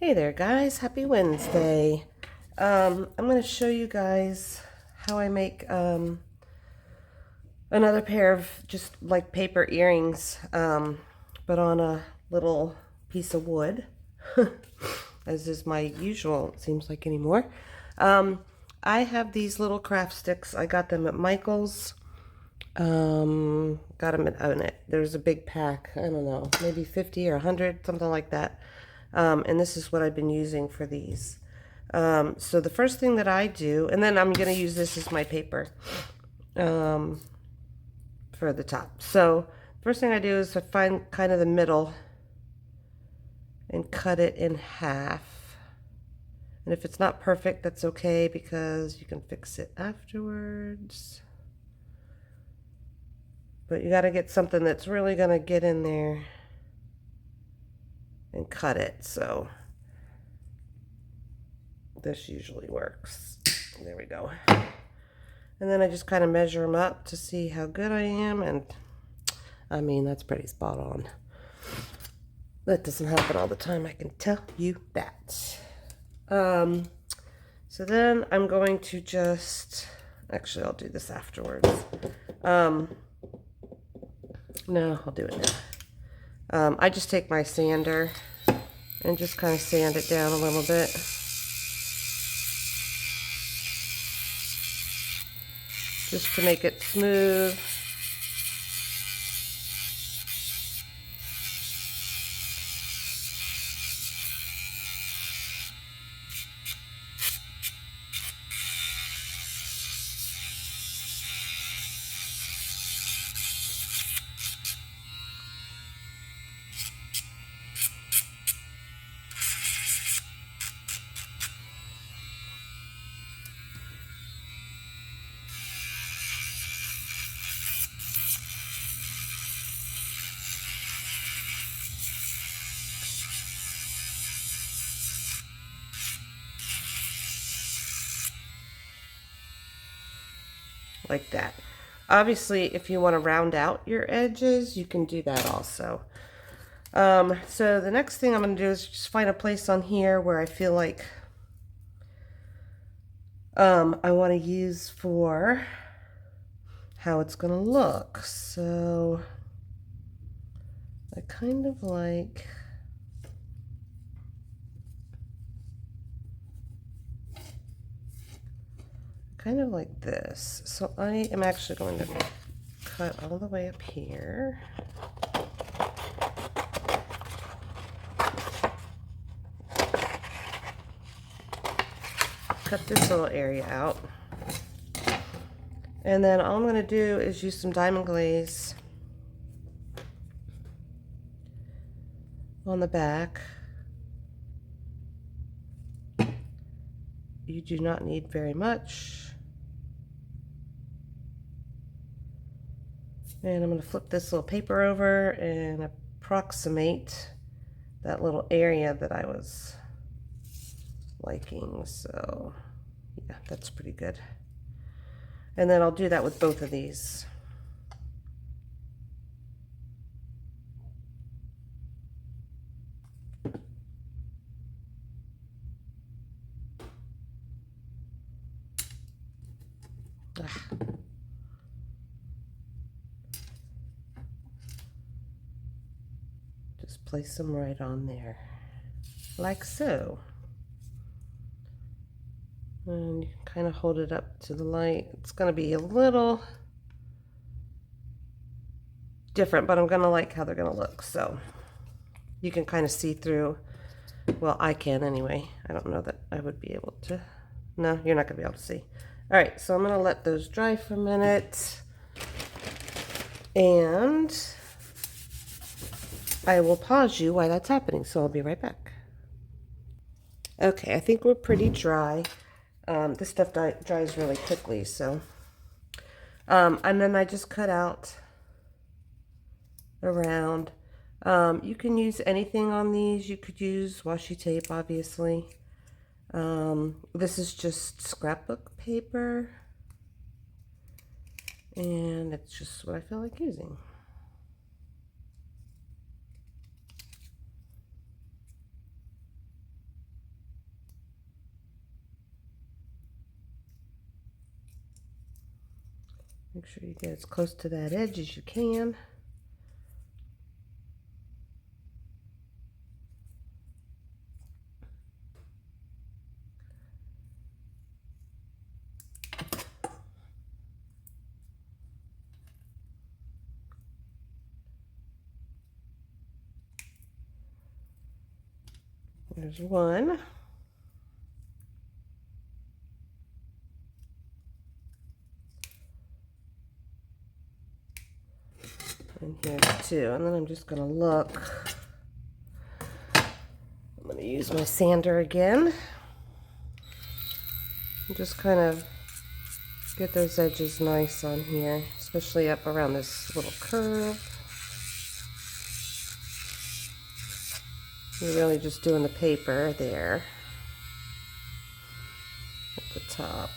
Hey there guys, happy Wednesday. I'm going to show you guys how I make another pair of just like paper earrings, but on a little piece of wood, as is my usual, it seems like anymore. I have these little craft sticks. I got them at Michael's. Got them there's a big pack, I don't know, maybe 50 or 100, something like that. And this is what I've been using for these. So the first thing that I do, and then I'm going to use this as my paper for the top. So first thing I do is I find kind of the middle and cut it in half. And if it's not perfect, that's okay because you can fix it afterwards. But you got to get something that's really going to get in there and cut it. So this usually works. There we go. And then I just kind of measure them up to see how good I am. And I mean, that's pretty spot on. That doesn't happen all the time, I can tell you that. So then I'm going to actually I'll do this afterwards. No, I'll do it now. I just take my sander and just kind of sand it down a little bit. Just to make it smooth. Like that. Obviously, if you want to round out your edges, you can do that also. So the next thing I'm going to do is just find a place on here where I feel like I want to use for how it's going to look. So I kind of like this. So I am actually going to cut all the way up here. Cut this little area out. And then all I'm going to do is use some diamond glaze on the back. You do not need very much. And I'm going to flip this little paper over and approximate that little area that I was liking. So yeah, that's pretty good. And then I'll do that with both of these. Just place them right on there, like so. And you can kind of hold it up to the light. It's going to be a little different, but I'm going to like how they're going to look. So you can kind of see through. Well, I can anyway. I don't know that I would be able to. No, you're not going to be able to see. All right, so I'm going to let those dry for a minute. And I will pause you while that's happening, so I'll be right back. Okay, I think we're pretty dry. This stuff dries really quickly, so. And then I just cut out around. You can use anything on these. You could use washi tape, obviously. This is just scrapbook paper. And it's just what I feel like using. Make sure you get as close to that edge as you can. There's one. And here's two. And then I'm just going to look. I'm going to use my sander again. And just kind of get those edges nice on here, especially up around this little curve. You're really just doing the paper there at the top.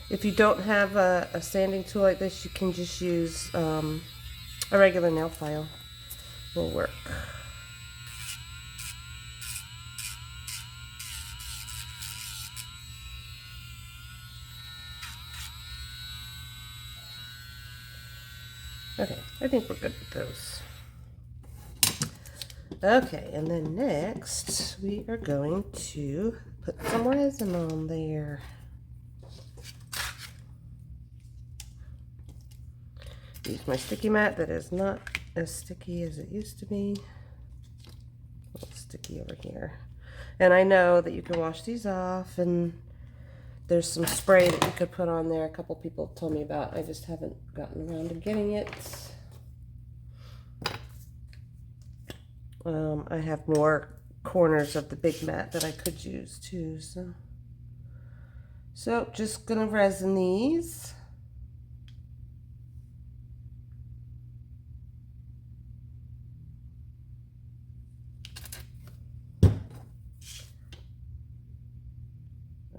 If you don't have a sanding tool like this, you can just use a regular nail file. Will work. Okay, I think we're good with those. Okay, and then next we are going to put some resin on there. Use my sticky mat that is not as sticky as it used to be. A little sticky over here. And I know that you can wash these off, and there's some spray that you could put on there. A couple people told me about. I just haven't gotten around to getting it. I have more corners of the big mat that I could use too. So just gonna resin these.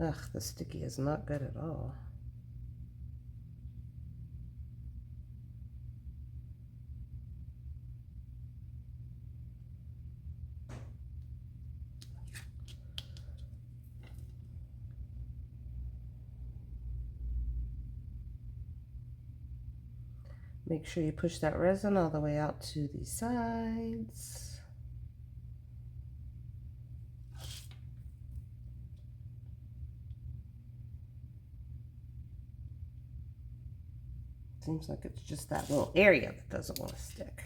Ugh, the sticky is not good at all. Make sure you push that resin all the way out to the sides. Seems like it's just that little area that doesn't want to stick.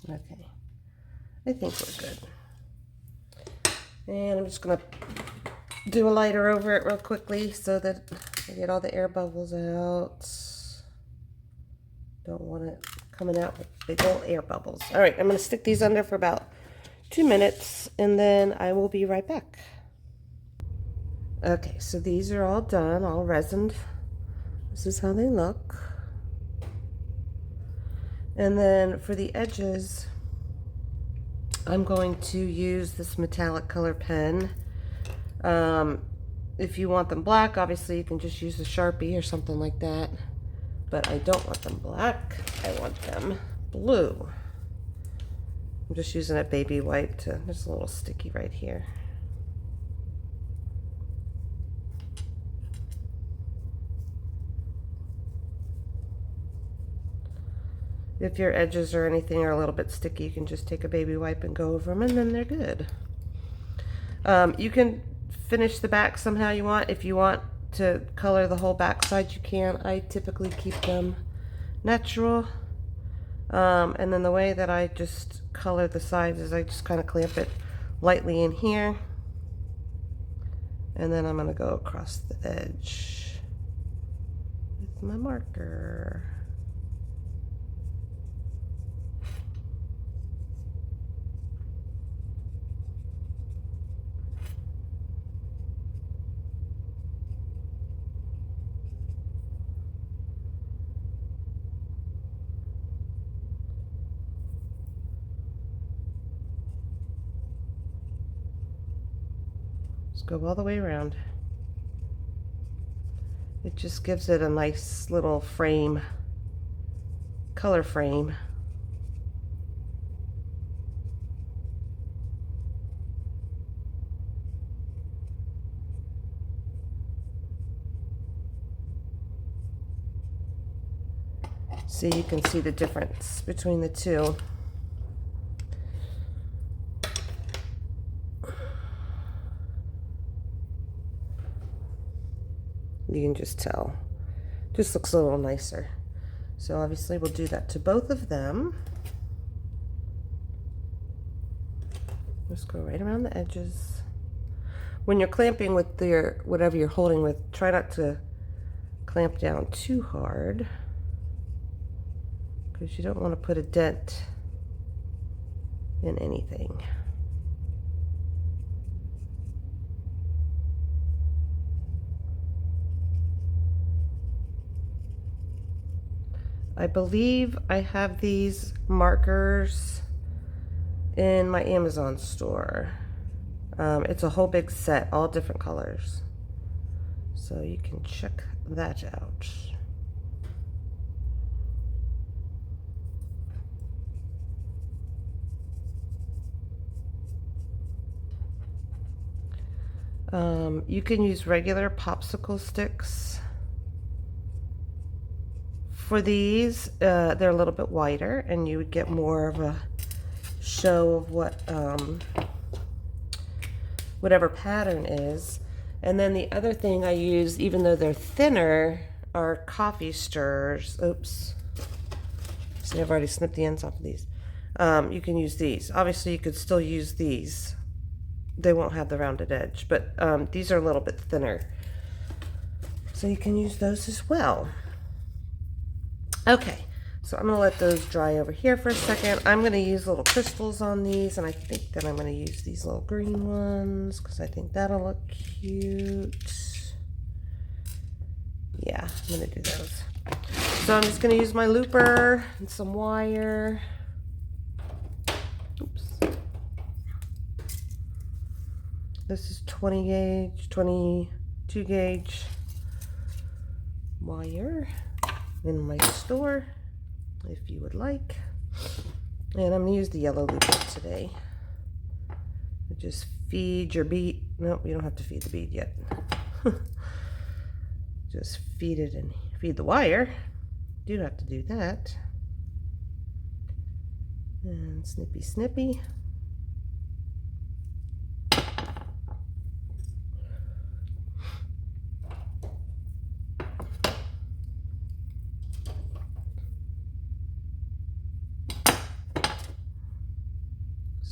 Okay, I think we're good. And I'm just gonna do a lighter over it real quickly so that I get all the air bubbles out. Don't want it coming out with big old air bubbles. All right, I'm gonna stick these under for about 2 minutes, and then I will be right back. Okay, so these are all done, all resined. This is how they look. And then for the edges, I'm going to use this metallic color pen. If you want them black, obviously you can just use a Sharpie or something like that. But I don't want them black. I want them blue. I'm just using a baby wipe to, there's a little sticky right here. If your edges or anything are a little bit sticky, you can just take a baby wipe and go over them, and then they're good. You can finish the back somehow you want. If you want to color the whole back side, you can. I typically keep them natural. And then the way that I just color the sides is I just kind of clamp it lightly in here. And then I'm going to go across the edge with my marker. Just go all the way around. It just gives it a nice little frame, color frame. So you can see the difference between the two. You can just tell. Just looks a little nicer. So obviously we'll do that to both of them. Just go right around the edges. When you're clamping with your whatever you're holding with, try not to clamp down too hard, because you don't want to put a dent in anything. I believe I have these markers in my Amazon store. It's a whole big set, all different colors. So you can check that out. You can use regular popsicle sticks. For these, they're a little bit wider, and you would get more of a show of what whatever pattern is. And then the other thing I use, even though they're thinner, are coffee stirrers. Oops. See, I've already snipped the ends off of these. You can use these. Obviously, you could still use these. They won't have the rounded edge, but these are a little bit thinner. So you can use those as well. Okay, so I'm going to let those dry over here for a second. I'm going to use little crystals on these, and I think that I'm going to use these little green ones because I think that'll look cute. Yeah, I'm going to do those. So I'm just going to use my looper and some wire. Oops. This is 20 gauge, 22 gauge wire in my store, if you would like. And I'm going to use the yellow looper today. Just feed your bead. Nope, you don't have to feed the bead yet. Just feed it and feed the wire. You don't have to do that. And snippy, snippy.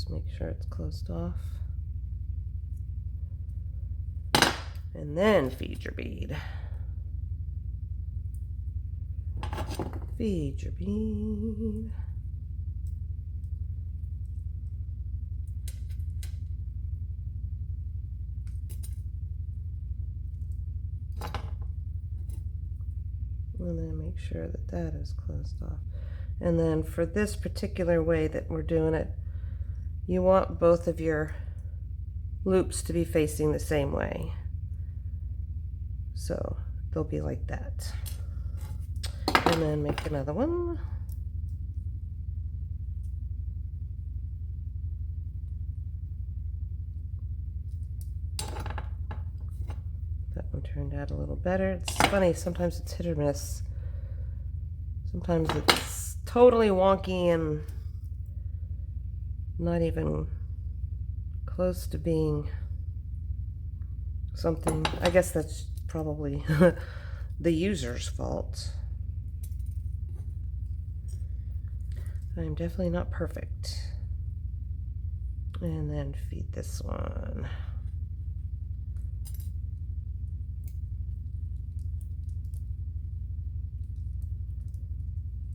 Make sure it's closed off. And then feed your bead. Feed your bead. And then make sure that that is closed off. And then for this particular way that we're doing it, you want both of your loops to be facing the same way. So they'll be like that. And then make another one. That one turned out a little better. It's funny, sometimes it's hit or miss. Sometimes it's totally wonky and not even close to being something. I guess that's probably the user's fault. I'm definitely not perfect. And then feed this one.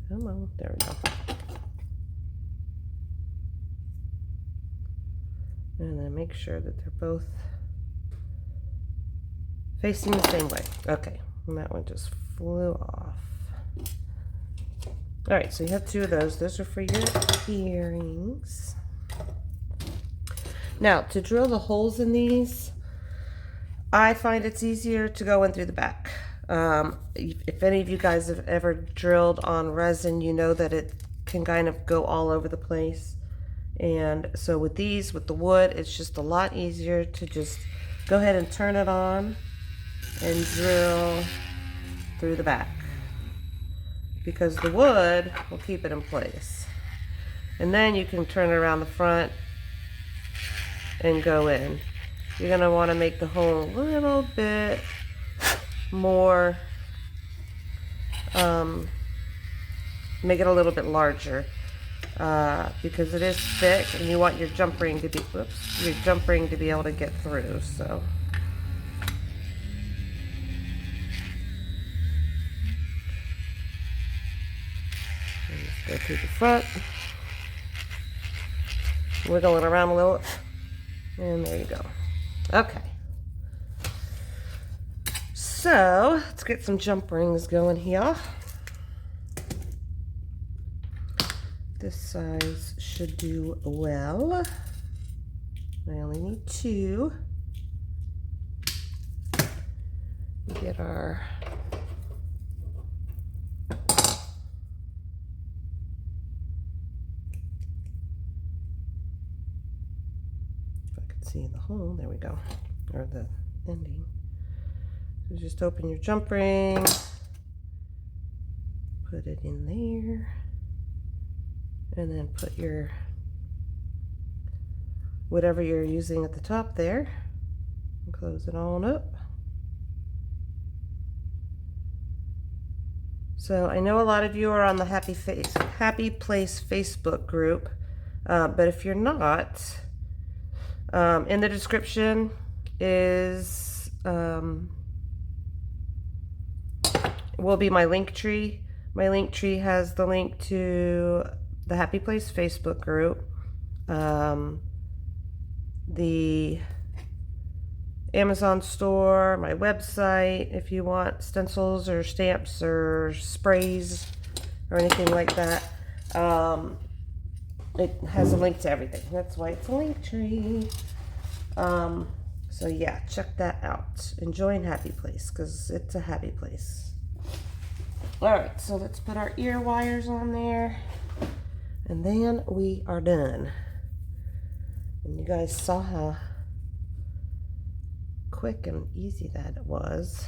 Come on, there we go. And then make sure that they're both facing the same way. Okay, and that one just flew off. All right, so you have two of those. Those are for your earrings. Now, to drill the holes in these, I find it's easier to go in through the back. If any of you guys have ever drilled on resin, you know that it can kind of go all over the place. And so with these, with the wood, it's just a lot easier to just go ahead and turn it on and drill through the back, because the wood will keep it in place. And then you can turn it around the front and go in. You're going to want to make the hole a little bit more, make it a little bit larger, because it is thick and you want your jump ring to be, able to get through. So just go through the front, wiggle it around a little, and there you go. Okay. So let's get some jump rings going here. This size should do well. I only need 2. Get our see the hole, there we go, or the ending. So just open your jump ring, put it in there, and then put your whatever you're using at the top there, and close it on up. So I know a lot of you are on the Happy Place Facebook group, but if you're not, in the description is will be my link tree. My link tree has the link to the Happy Place Facebook group, the Amazon store, my website if you want stencils or stamps or sprays or anything like that. It has a link to everything. That's why it's a link tree. So yeah, check that out. Enjoying Happy Place, because it's a happy place. Alright, so let's put our ear wires on there, and then we are done. And you guys saw how quick and easy that it was.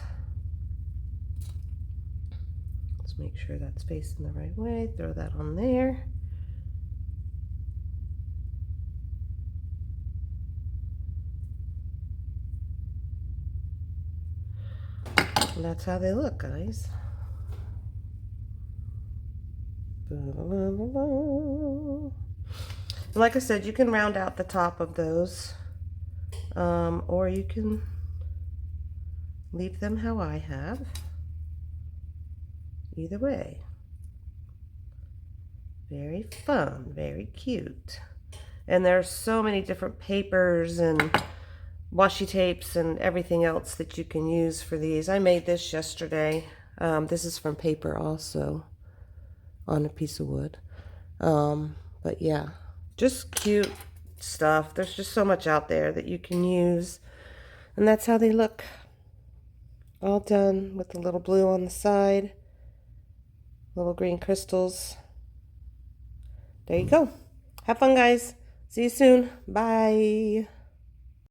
Let's make sure that's facing the right way. Throw that on there. And that's how they look, guys. Like I said, you can round out the top of those, or you can leave them how I have. Either way. Very fun, very cute. And there's so many different papers and washi tapes and everything else that you can use for these. I made this yesterday. This is from paper also, on a piece of wood. But yeah, just cute stuff. There's just so much out there that you can use. And that's how they look. All done with a little blue on the side. Little green crystals. There you go. Have fun, guys. See you soon. Bye.